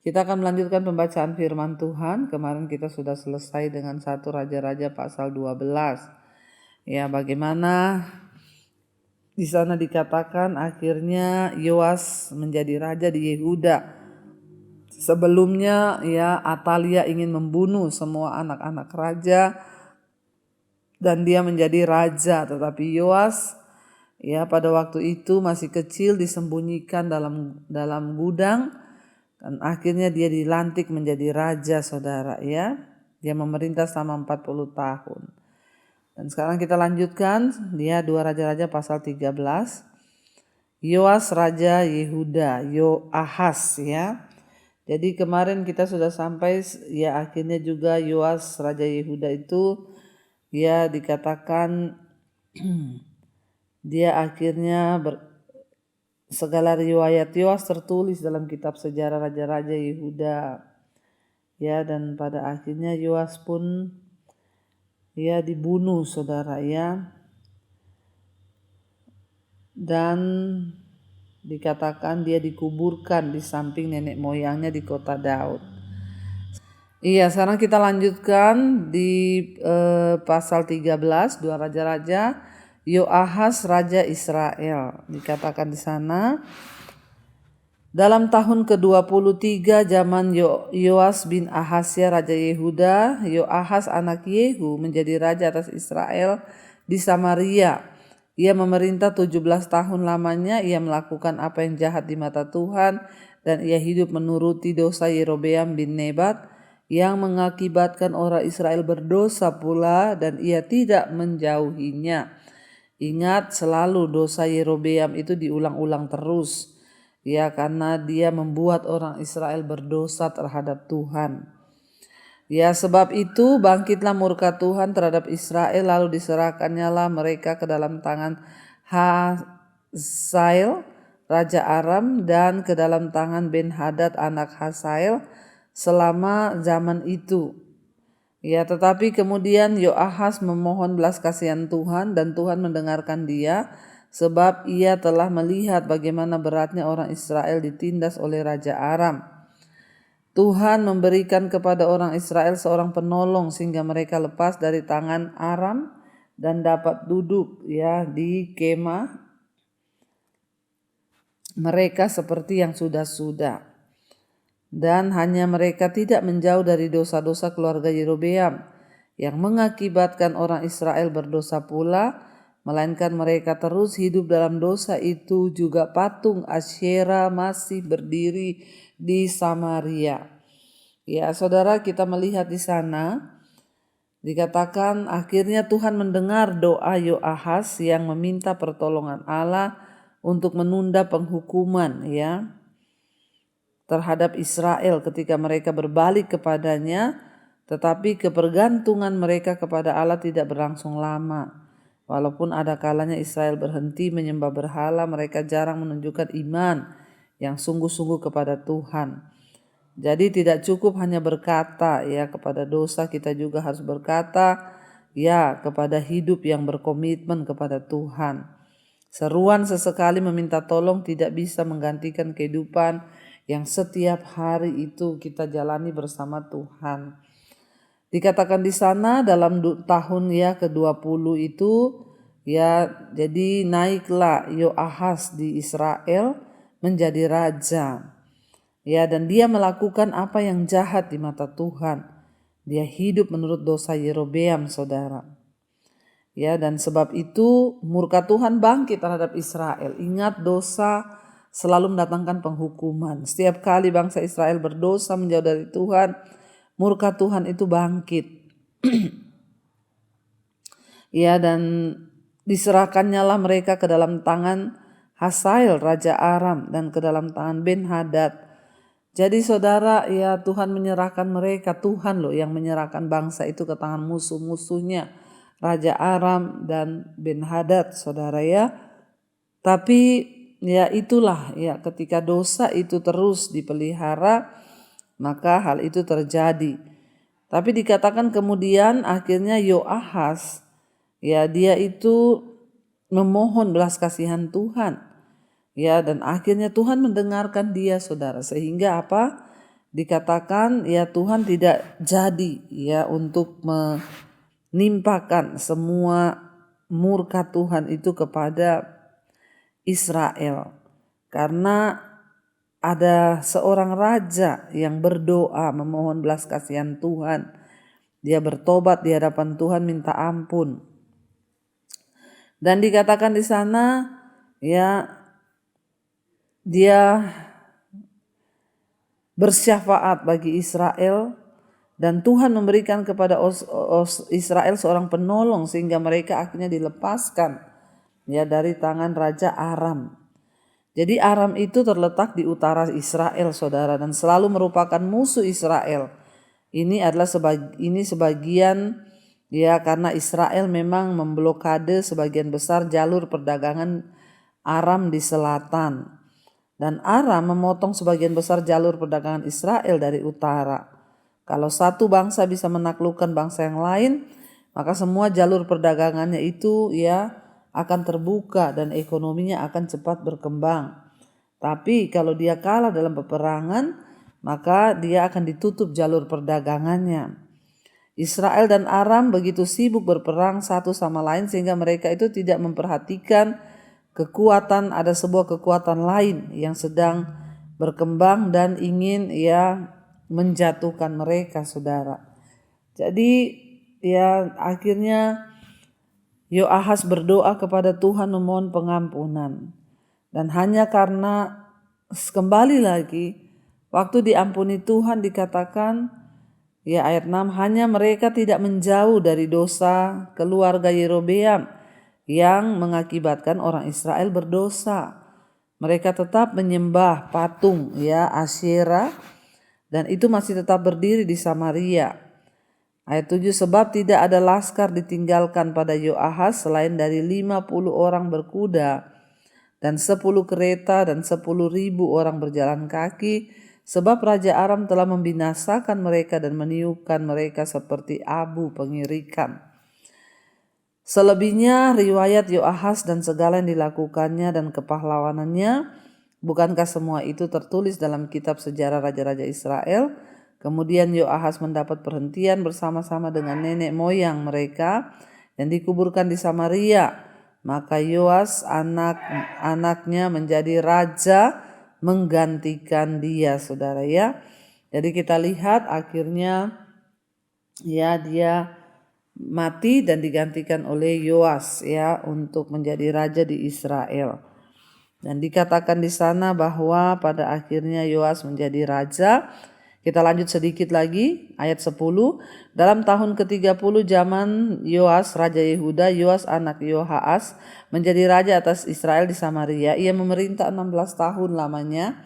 Kita akan melanjutkan pembacaan firman Tuhan. Kemarin kita sudah selesai dengan 1 Raja-Raja pasal 12. Ya, bagaimana di sana dikatakan akhirnya Yoas menjadi raja di Yehuda. Sebelumnya ya Atalia ingin membunuh semua anak-anak raja dan dia menjadi raja, tetapi Yoas ya pada waktu itu masih kecil, disembunyikan dalam gudang dan akhirnya dia dilantik menjadi raja, saudara ya. Dia memerintah selama 40 tahun. Dan sekarang kita lanjutkan dia 2 Raja-Raja pasal 13. Yoas raja Yehuda, Yoahas ya. Jadi kemarin kita sudah sampai ya akhirnya juga Yoas raja Yehuda itu ya dikatakan dia akhirnya segala riwayat Yoas tertulis dalam kitab sejarah raja-raja Yehuda ya, dan pada akhirnya Yoas pun ya dibunuh, saudara ya, dan dikatakan dia dikuburkan di samping nenek moyangnya di kota Daud. Iya, sekarang kita lanjutkan di pasal 13, 2 Raja-Raja. Yoahas raja Israel. Dikatakan di sana, dalam tahun ke-23 zaman Yoas bin Ahasya raja Yehuda, Yoahas anak Yehu menjadi raja atas Israel di Samaria. Ia memerintah 17 tahun lamanya. Ia melakukan apa yang jahat di mata Tuhan dan ia hidup menuruti dosa Yerobeam bin Nebat yang mengakibatkan orang Israel berdosa pula, dan ia tidak menjauhinya. Ingat selalu dosa Yerobeam itu diulang-ulang terus ya, karena dia membuat orang Israel berdosa terhadap Tuhan. Ya, sebab itu bangkitlah murka Tuhan terhadap Israel, lalu diserahkannya lah mereka ke dalam tangan Hazael raja Aram dan ke dalam tangan Ben-Hadad anak Hazael selama zaman itu. Ya, tetapi kemudian Yoahas memohon belas kasihan Tuhan dan Tuhan mendengarkan dia, sebab ia telah melihat bagaimana beratnya orang Israel ditindas oleh raja Aram. Tuhan memberikan kepada orang Israel seorang penolong sehingga mereka lepas dari tangan Aram dan dapat duduk ya di kemah mereka seperti yang sudah-sudah. Dan hanya mereka tidak menjauh dari dosa-dosa keluarga Yerobeam yang mengakibatkan orang Israel berdosa pula, melainkan mereka terus hidup dalam dosa itu juga. Patung Asyera masih berdiri di Samaria. Ya, saudara, kita melihat di sana dikatakan akhirnya Tuhan mendengar doa Yoahas yang meminta pertolongan Allah untuk menunda penghukuman ya terhadap Israel ketika mereka berbalik kepadanya, tetapi kebergantungan mereka kepada Allah tidak berlangsung lama. Walaupun ada kalanya Israel berhenti menyembah berhala, mereka jarang menunjukkan iman yang sungguh-sungguh kepada Tuhan. Jadi tidak cukup hanya berkata ya kepada dosa, kita juga harus berkata ya kepada hidup yang berkomitmen kepada Tuhan. Seruan sesekali meminta tolong tidak bisa menggantikan kehidupan yang setiap hari itu kita jalani bersama Tuhan. Dikatakan di sana dalam tahun ya ke-20 itu ya, jadi naiklah Yoahas di Israel menjadi raja. Ya, dan dia melakukan apa yang jahat di mata Tuhan. Dia hidup menurut dosa Yerobeam, saudara. Ya, dan sebab itu murka Tuhan bangkit terhadap Israel. Ingat, dosa selalu mendatangkan penghukuman. Setiap kali bangsa Israel berdosa menjauh dari Tuhan, murka Tuhan itu bangkit. Ya, dan diserahkannya lah mereka ke dalam tangan Hazael raja Aram dan ke dalam tangan Ben-Hadad. Jadi saudara, ya Tuhan menyerahkan mereka, Tuhan loh yang menyerahkan bangsa itu ke tangan musuh-musuhnya, Raja Aram dan Ben-Hadad, saudara ya. Tapi ya itulah ya, ketika dosa itu terus dipelihara, maka hal itu terjadi. Tapi dikatakan kemudian akhirnya Yoahas ya dia itu memohon belas kasihan Tuhan. Ya, dan akhirnya Tuhan mendengarkan dia, saudara. Sehingga apa? dikatakan ya Tuhan tidak jadi ya untuk menimpakan semua murka Tuhan itu kepada Israel, karena ada seorang raja yang berdoa memohon belas kasihan Tuhan. Dia bertobat di hadapan Tuhan, minta ampun. Dan dikatakan di sana ya dia bersyafaat bagi Israel, dan Tuhan memberikan kepada Israel seorang penolong sehingga mereka akhirnya dilepaskan ya dari tangan Raja Aram. Jadi Aram itu terletak di utara Israel, saudara, dan selalu merupakan musuh Israel. Ini adalah sebagian ya, karena Israel memang memblokade sebagian besar jalur perdagangan Aram di selatan. Dan Aram memotong sebagian besar jalur perdagangan Israel dari utara. Kalau satu bangsa bisa menaklukkan bangsa yang lain, maka semua jalur perdagangannya itu ya akan terbuka dan ekonominya akan cepat berkembang. Tapi kalau dia kalah dalam peperangan, maka dia akan ditutup jalur perdagangannya. Israel dan Aram begitu sibuk berperang satu sama lain sehingga mereka itu tidak memperhatikan ada sebuah kekuatan lain yang sedang berkembang dan ingin ya menjatuhkan mereka, saudara. Jadi ya akhirnya Yoahas berdoa kepada Tuhan memohon pengampunan. Dan hanya karena kembali lagi waktu diampuni Tuhan dikatakan ya ayat 6, hanya mereka tidak menjauh dari dosa keluarga Yerobeam yang mengakibatkan orang Israel berdosa. Mereka tetap menyembah patung ya Asyera, dan itu masih tetap berdiri di Samaria. Ayat 7, sebab tidak ada laskar ditinggalkan pada Yoahas selain dari 50 orang berkuda dan 10 kereta dan 10.000 orang berjalan kaki, sebab Raja Aram telah membinasakan mereka dan meniupkan mereka seperti abu pengirikan. Selebihnya riwayat Yoahas dan segala yang dilakukannya dan kepahlawanannya, bukankah semua itu tertulis dalam kitab sejarah raja-raja Israel? Kemudian Yoahas mendapat perhentian bersama-sama dengan nenek moyang mereka dan dikuburkan di Samaria. Maka Yoas anaknya menjadi raja menggantikan dia, saudara ya. Jadi kita lihat akhirnya ya dia mati dan digantikan oleh Yoas ya untuk menjadi raja di Israel. Dan dikatakan di sana bahwa pada akhirnya Yoas menjadi raja. Kita lanjut sedikit lagi ayat 10. Dalam tahun ke-30 zaman Yoas raja Yehuda, Yoas anak Yoahas menjadi raja atas Israel di Samaria. Ia memerintah 16 tahun lamanya.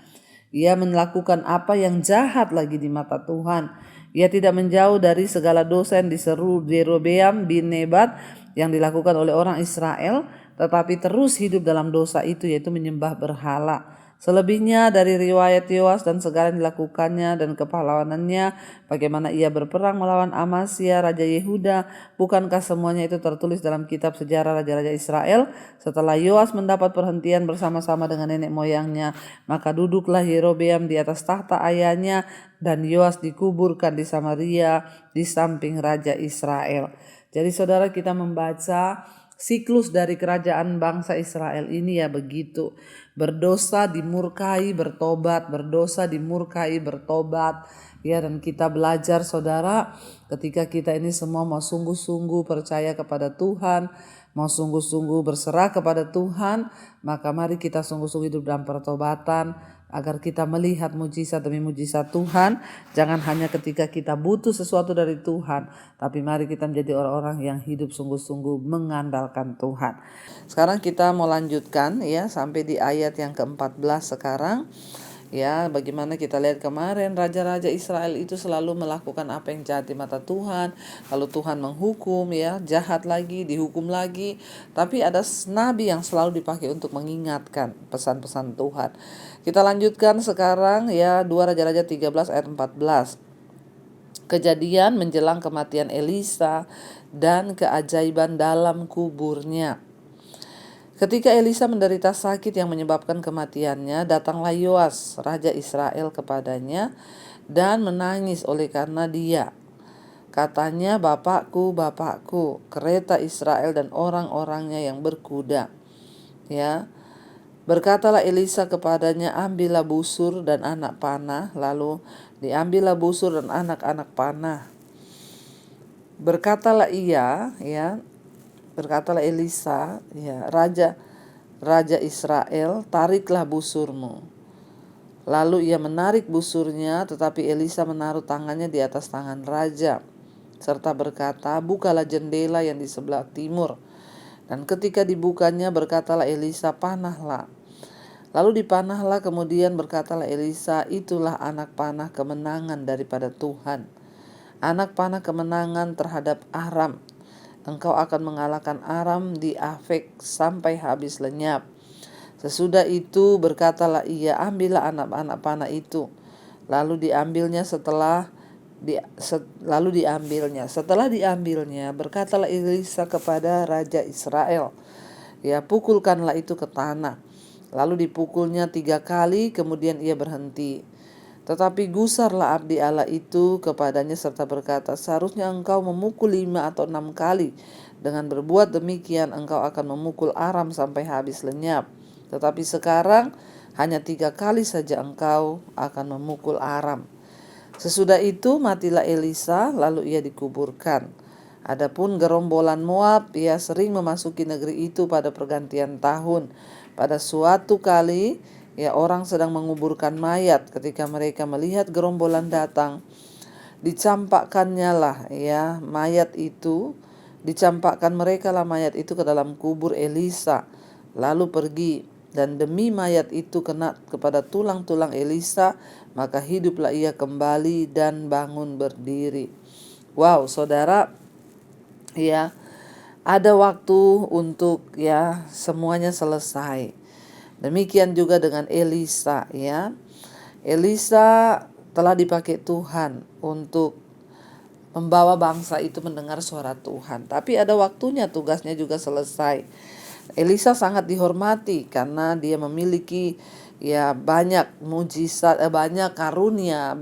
Ia melakukan apa yang jahat lagi di mata Tuhan. Ia tidak menjauh dari segala dosa yang diseru Yerobeam bin Nebat yang dilakukan oleh orang Israel, tetapi terus hidup dalam dosa itu, yaitu menyembah berhala. Selebihnya dari riwayat Yoas dan segala yang dilakukannya dan kepahlawanannya, bagaimana ia berperang melawan Amasya raja Yehuda, bukankah semuanya itu tertulis dalam kitab sejarah raja-raja Israel? Setelah Yoas mendapat perhentian bersama-sama dengan nenek moyangnya, maka duduklah Yerobeam di atas tahta ayahnya, dan Yoas dikuburkan di Samaria di samping raja Israel. Jadi saudara, kita membaca siklus dari kerajaan bangsa Israel ini ya begitu. Berdosa dimurkai bertobat, berdosa dimurkai bertobat. Ya, dan kita belajar saudara, ketika kita ini semua mau sungguh-sungguh percaya kepada Tuhan, mau sungguh-sungguh berserah kepada Tuhan, maka mari kita sungguh-sungguh hidup dalam pertobatan agar kita melihat mujizat demi mujizat Tuhan. Jangan hanya ketika kita butuh sesuatu dari Tuhan, tapi mari kita menjadi orang-orang yang hidup sungguh-sungguh mengandalkan Tuhan. Sekarang kita mau lanjutkan ya sampai di ayat yang ke-14 sekarang. Ya, bagaimana kita lihat kemarin raja-raja Israel itu selalu melakukan apa yang jahat di mata Tuhan. Lalu Tuhan menghukum ya, jahat lagi, dihukum lagi. Tapi ada nabi yang selalu dipakai untuk mengingatkan pesan-pesan Tuhan. Kita lanjutkan sekarang ya 2 Raja-Raja 13 ayat 14. Kejadian menjelang kematian Elisa dan keajaiban dalam kuburnya. Ketika Elisa menderita sakit yang menyebabkan kematiannya, datanglah Yoas, raja Israel kepadanya dan menangis oleh karena dia. Katanya, "Bapakku, Bapakku, kereta Israel dan orang-orangnya yang berkuda." Ya. Berkatalah Elisa kepadanya, "Ambillah busur dan anak panah." Lalu diambillah busur dan anak-anak panah. Berkatalah Elisa, raja Israel, "Tariklah busurmu." Lalu ia menarik busurnya, tetapi Elisa menaruh tangannya di atas tangan raja, serta berkata, "Bukalah jendela yang di sebelah timur." Dan ketika dibukanya, berkatalah Elisa, "Panahlah." Lalu dipanahlah, kemudian berkatalah Elisa, "Itulah anak panah kemenangan daripada Tuhan. Anak panah kemenangan terhadap Aram. Engkau akan mengalahkan Aram di Afek sampai habis lenyap." Sesudah itu berkatalah ia, "Ambillah anak-anak panah itu." Lalu diambilnya. Setelah diambilnya, berkatalah Elisa kepada raja Israel, "Pukulkanlah itu ke tanah." Lalu dipukulnya 3 kali, kemudian ia berhenti. Tetapi gusarlah abdi Allah itu kepadanya serta berkata, "Seharusnya engkau memukul 5 atau 6 kali. Dengan berbuat demikian engkau akan memukul Aram sampai habis lenyap. Tetapi sekarang hanya 3 kali saja engkau akan memukul Aram." Sesudah itu matilah Elisa, lalu ia dikuburkan. Adapun gerombolan Moab, ia sering memasuki negeri itu pada pergantian tahun. Pada suatu kali, orang sedang menguburkan mayat. Ketika mereka melihat gerombolan datang, dicampakkan mereka mayat itu ke dalam kubur Elisa, lalu pergi. Dan demi mayat itu kena kepada tulang-tulang Elisa, maka hiduplah ia kembali dan bangun berdiri. Wow, saudara, ada waktu untuk semuanya selesai. Demikian juga dengan Elisa, Elisa telah dipakai Tuhan untuk membawa bangsa itu mendengar suara Tuhan. Tapi ada waktunya, tugasnya juga selesai. Elisa sangat dihormati karena dia memiliki banyak mujizat, banyak karunia,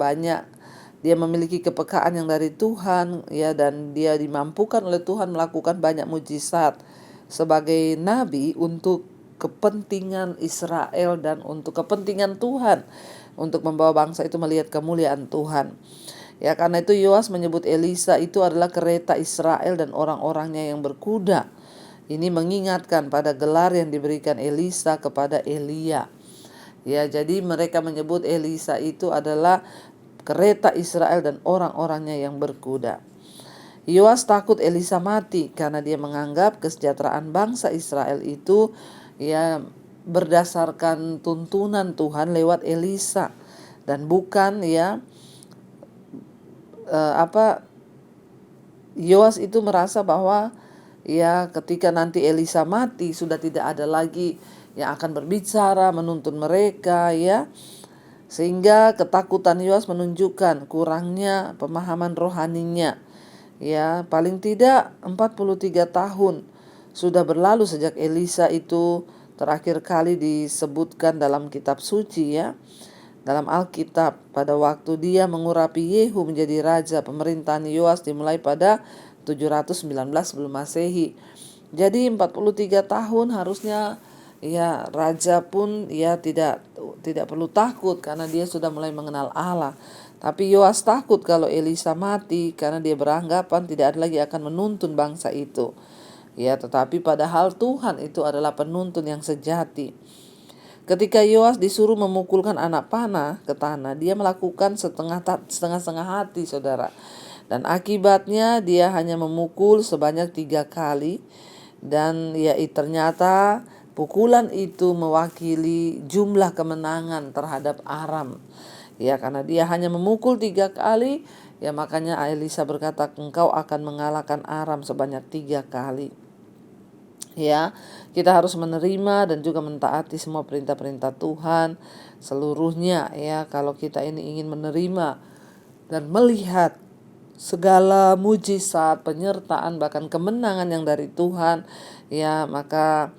dia memiliki kepekaan yang dari Tuhan, dan dia dimampukan oleh Tuhan melakukan banyak mujizat sebagai nabi untuk kepentingan Israel dan untuk kepentingan Tuhan, untuk membawa bangsa itu melihat kemuliaan Tuhan. Karena itu Yoas menyebut Elisa itu adalah kereta Israel dan orang-orangnya yang berkuda. Ini mengingatkan pada gelar yang diberikan Elisa kepada Elia. Jadi mereka menyebut Elisa itu adalah kereta Israel dan orang-orangnya yang berkuda. Yoas takut Elisa mati karena dia menganggap kesejahteraan bangsa Israel itu berdasarkan tuntunan Tuhan lewat Elisa, dan bukan Yoas itu merasa bahwa ketika nanti Elisa mati sudah tidak ada lagi yang akan berbicara menuntun mereka, sehingga ketakutan Yoas menunjukkan kurangnya pemahaman rohaninya. Paling tidak 43 tahun sudah berlalu sejak Elisa itu terakhir kali disebutkan dalam kitab suci, dalam Alkitab. Pada waktu dia mengurapi Yehu menjadi raja, pemerintahan Yoas dimulai pada 719 sebelum Masehi. Jadi 43 tahun harusnya raja pun tidak perlu takut karena dia sudah mulai mengenal Allah. Tapi Yoas takut kalau Elisa mati karena dia beranggapan tidak ada lagi akan menuntun bangsa itu. Tetapi padahal Tuhan itu adalah penuntun yang sejati. Ketika Yoas disuruh memukulkan anak panah ke tanah, dia melakukan setengah-setengah hati, saudara. Dan akibatnya dia hanya memukul sebanyak 3 kali. Dan ternyata pukulan itu mewakili jumlah kemenangan terhadap Aram. Karena dia hanya memukul 3 kali, makanya Elisa berkata, "Engkau akan mengalahkan Aram sebanyak 3 kali." Kita harus menerima dan juga mentaati semua perintah-perintah Tuhan seluruhnya, kalau kita ini ingin menerima dan melihat segala mujizat, penyertaan, bahkan kemenangan yang dari Tuhan, maka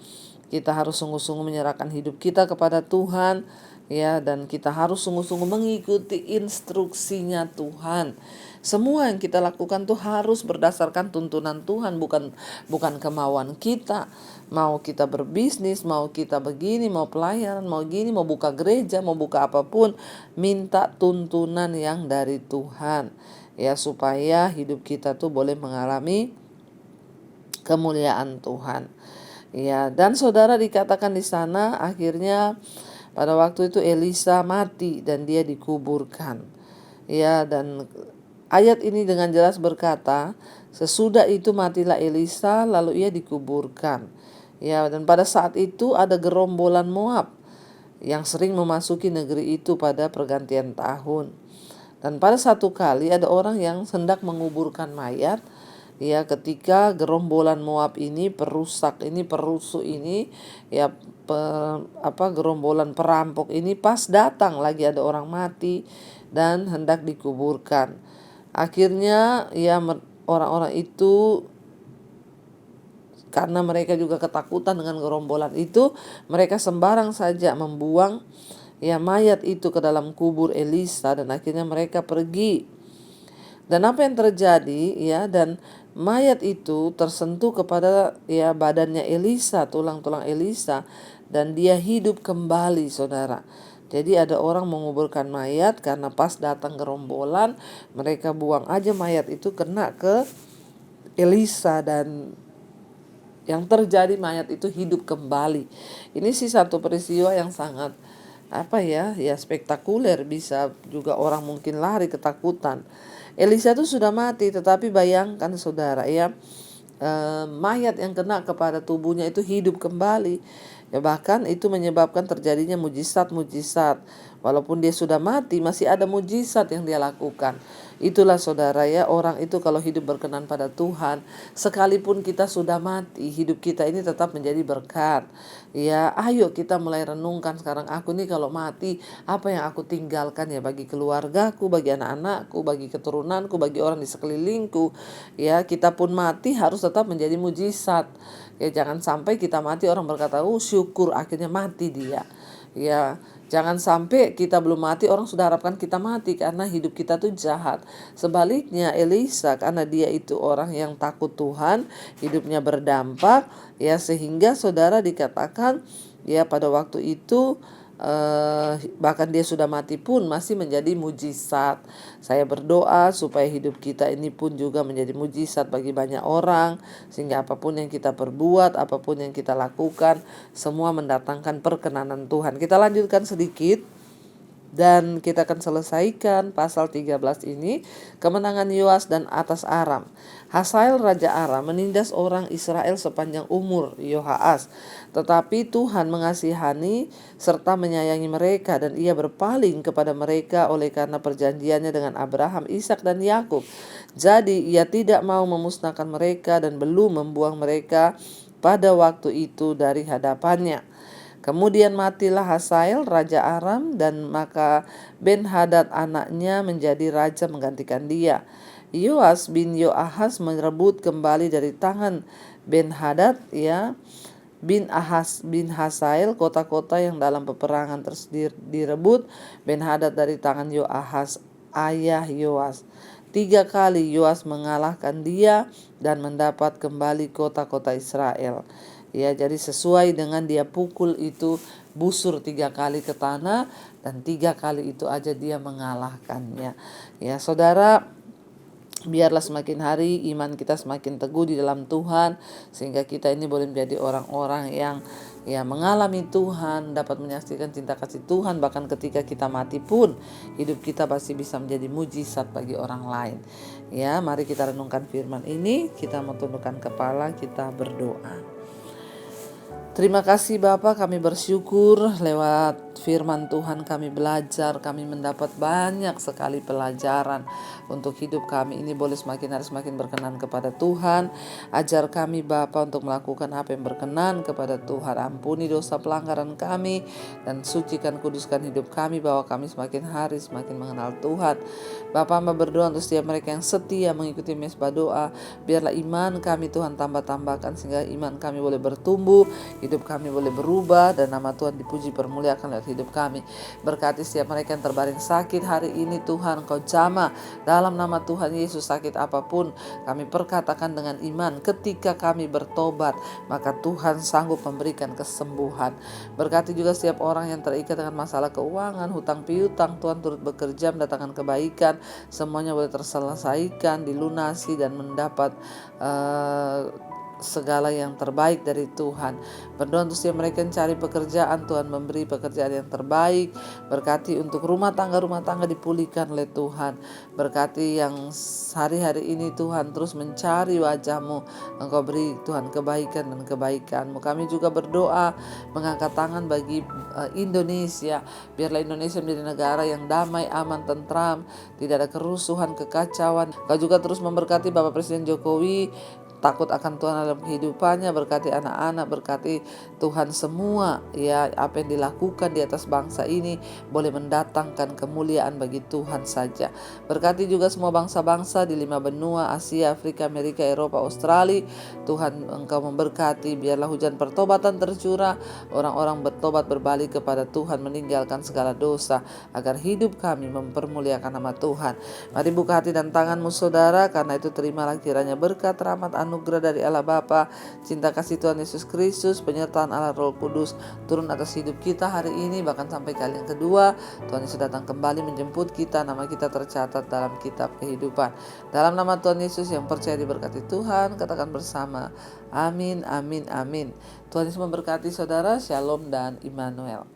Kita harus sungguh-sungguh menyerahkan hidup kita kepada Tuhan, ya, dan kita harus sungguh-sungguh mengikuti instruksinya Tuhan. Semua yang kita lakukan tuh harus berdasarkan tuntunan Tuhan, bukan kemauan kita. Mau kita berbisnis, mau kita begini, mau pelayanan, mau gini, mau buka gereja, mau buka apapun, minta tuntunan yang dari Tuhan, ya, supaya hidup kita tuh boleh mengalami kemuliaan Tuhan. Ya, dan saudara, dikatakan di sana akhirnya pada waktu itu Elisa mati dan dia dikuburkan. Ya, dan ayat ini dengan jelas berkata, sesudah itu matilah Elisa lalu ia dikuburkan. Ya, dan pada saat itu ada gerombolan Moab yang sering memasuki negeri itu pada pergantian tahun. Dan pada satu kali ada orang yang hendak menguburkan mayat. Ya, ketika gerombolan Moab ini perusak ini, perusuh ini, ya, gerombolan perampok ini pas datang lagi ada orang mati dan hendak dikuburkan. Akhirnya ya orang-orang itu, karena mereka juga ketakutan dengan gerombolan itu, mereka sembarang saja membuang ya mayat itu ke dalam kubur Elisa, dan akhirnya mereka pergi. Dan apa yang terjadi, ya, dan mayat itu tersentuh kepada ya badannya Elisa, tulang-tulang Elisa, dan dia hidup kembali, saudara. Jadi ada orang menguburkan mayat karena pas datang gerombolan, mereka buang aja mayat itu kena ke Elisa, dan yang terjadi mayat itu hidup kembali. Ini sih satu peristiwa yang sangat spektakuler, bisa juga orang mungkin lari ketakutan. Elisa itu sudah mati, tetapi bayangkan saudara, ya, mayat yang kena kepada tubuhnya itu hidup kembali. Ya, bahkan itu menyebabkan terjadinya mujizat-mujizat. Walaupun dia sudah mati, masih ada mujizat yang dia lakukan. Itulah saudara, ya, orang itu kalau hidup berkenan pada Tuhan, sekalipun kita sudah mati, hidup kita ini tetap menjadi berkat. Ya, ayo kita mulai renungkan sekarang, aku nih kalau mati, apa yang aku tinggalkan ya bagi keluargaku, bagi anak-anakku, bagi keturunanku, bagi orang di sekelilingku. Ya, kita pun mati harus tetap menjadi mujizat. Ya, jangan sampai kita mati orang berkata, syukur akhirnya mati dia. Ya, jangan sampai kita belum mati orang sudah harapkan kita mati, karena hidup kita tuh jahat. Sebaliknya Elisa, karena dia itu orang yang takut Tuhan, hidupnya berdampak, ya, sehingga saudara dikatakan ya pada waktu itu bahkan dia sudah mati pun masih menjadi mujizat. Saya berdoa supaya hidup kita ini pun juga menjadi mujizat bagi banyak orang, sehingga apapun yang kita perbuat, apapun yang kita lakukan, semua mendatangkan perkenanan Tuhan. Kita lanjutkan sedikit dan kita akan selesaikan pasal 13 ini, kemenangan Yoas dan atas Aram. Hazael Raja Aram menindas orang Israel sepanjang umur Yoahas, tetapi Tuhan mengasihani serta menyayangi mereka, dan ia berpaling kepada mereka oleh karena perjanjiannya dengan Abraham, Ishak dan Yakub. Jadi ia tidak mau memusnahkan mereka dan belum membuang mereka pada waktu itu dari hadapannya. Kemudian matilah Hazael Raja Aram, dan maka Ben-Hadad anaknya menjadi raja menggantikan dia. Yoas bin Yoahas merebut kembali dari tangan Ben-Hadad, ya, bin Hazael kota-kota yang dalam peperangan direbut Ben-Hadad dari tangan Yoahas ayah Yoas. 3 kali Yoas mengalahkan dia dan mendapat kembali kota-kota Israel. Ya, jadi sesuai dengan dia pukul itu busur 3 kali ke tanah, dan 3 kali itu aja dia mengalahkannya. Ya, saudara, biarlah semakin hari iman kita semakin teguh di dalam Tuhan, sehingga kita ini boleh menjadi orang-orang yang ya mengalami Tuhan, dapat menyaksikan cinta kasih Tuhan, bahkan ketika kita mati pun hidup kita pasti bisa menjadi mujizat bagi orang lain. Ya, mari kita renungkan firman ini, kita mau tundukkan kepala, kita berdoa. Terima kasih Bapa, kami bersyukur lewat firman Tuhan kami belajar, kami mendapat banyak sekali pelajaran untuk hidup kami ini boleh semakin hari semakin berkenan kepada Tuhan. Ajar kami Bapa untuk melakukan apa yang berkenan kepada Tuhan. Ampuni dosa pelanggaran kami dan sucikan kuduskan hidup kami, bahwa kami semakin hari semakin mengenal Tuhan. Bapa, hamba berdoa untuk setiap mereka yang setia mengikuti mesbah doa, biarlah iman kami Tuhan tambah-tambahkan, sehingga iman kami boleh bertumbuh, hidup kami boleh berubah dan nama Tuhan dipuji permuliakan lewat hidup kami. Berkati setiap mereka yang terbaring sakit hari ini Tuhan, Engkau jamah dalam nama Tuhan Yesus. Sakit apapun kami perkatakan dengan iman, ketika kami bertobat maka Tuhan sanggup memberikan kesembuhan. Berkati juga setiap orang yang terikat dengan masalah keuangan, hutang piutang, Tuhan turut bekerja mendatangkan kebaikan, semuanya boleh terselesaikan, dilunasi dan mendapat segala yang terbaik dari Tuhan. Berdoa untuk setiap mereka yang cari pekerjaan, Tuhan memberi pekerjaan yang terbaik. Berkati untuk rumah tangga dipulihkan oleh Tuhan. Berkati yang hari-hari ini Tuhan terus mencari wajah-Mu, Engkau beri Tuhan kebaikan dan kebaikan-Mu. Kami juga berdoa mengangkat tangan bagi Indonesia. Biarlah Indonesia menjadi negara yang damai, aman, tentram, tidak ada kerusuhan, kekacauan. Kau juga terus memberkati Bapak Presiden Jokowi, takut akan Tuhan dalam kehidupannya. Berkati anak-anak, berkati Tuhan semua ya, apa yang dilakukan di atas bangsa ini boleh mendatangkan kemuliaan bagi Tuhan saja. Berkati juga semua bangsa-bangsa di 5 benua, Asia, Afrika, Amerika, Eropa, Australia. Tuhan Engkau memberkati, biarlah hujan pertobatan tercurah, orang-orang bertobat berbalik kepada Tuhan, meninggalkan segala dosa, agar hidup kami mempermuliakan nama Tuhan. Mari buka hati dan tanganmu saudara, karena itu terimalah kiranya berkat, rahmat, anugerah dari Allah Bapa, cinta kasih Tuhan Yesus Kristus, penyertaan Allah Roh Kudus turun atas hidup kita hari ini, bahkan sampai kali yang kedua Tuhan Yesus datang kembali menjemput kita, nama kita tercatat dalam kitab kehidupan. Dalam nama Tuhan Yesus yang percaya diberkati Tuhan, katakan bersama, amin, amin, amin. Tuhan Yesus memberkati saudara. Shalom dan Immanuel.